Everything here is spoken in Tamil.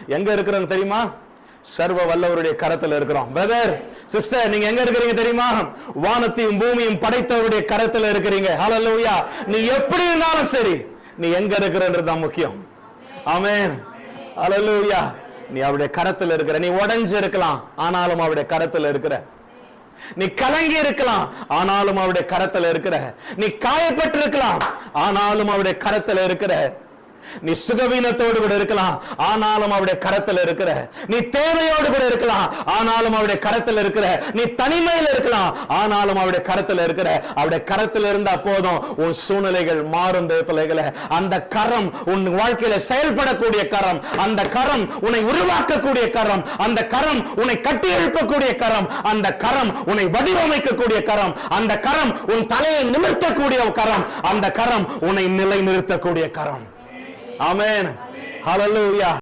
எங்க இருக்கிறோம் தெரியுமா? சர்வ வல்லவருடைய கரத்துல இருக்கிறோம். பிரதர், சிஸ்டர், நீங்க எங்க இருக்கிறீங்க தெரியுமா? வானத்தையும் பூமியும் படைத்தவருடைய கரத்துல இருக்கிறீங்க. ஹல்லேலூயா. நீ எப்படி இருந்தாலும் சரி, நீ எங்க இருக்கிறன்றது முக்கியம். ஆமென். ஹல்லேலூயா. நீ அவருடைய கரத்துல இருக்கிற. நீ உடைஞ்சு இருக்கலாம், ஆனாலும் அவருடைய கரத்துல இருக்கிற. நீ கலங்கி இருக்கலாம், ஆனாலும் அவருடைய கரத்துல இருக்கிற. நீ காயப்பட்டு இருக்கலாம், ஆனாலும் அவருடைய கரத்துல இருக்கிற. நீ சுகவீனத்தோடு கூட இருக்கலாம், ஆனாலும் அவருடைய கரத்துல இருக்கிற. நீ தேவையோடு கூட இருக்கலாம், ஆனாலும் அவருடைய கரத்துல இருக்கிற. நீ தனிமையில் இருக்கலாம், ஆனாலும் அவருடைய கரத்துல இருக்கிற. அவருடைய கரத்துல இருந்தா போதும், உன் சூழ்நிலைகள் மாறும். பிள்ளைகளே, அந்த கரம் உன் வாழ்க்கையில செயல்படக்கூடிய கரம், அந்த கரம் உன்னை உருவாக்கக்கூடிய கரம், அந்த கரம் உன்னை கட்டி எழுப்பக்கூடிய கரம், அந்த கரம் உன்னை வடிவமைக்கக்கூடிய கரம், அந்த கரம் உன் தலையை நிமிர்த்தக்கூடிய கரம், அந்த கரம் உன்னை நிலை நிறுத்தக்கூடிய கரம். ஆமென். ஹல்லேலூயா.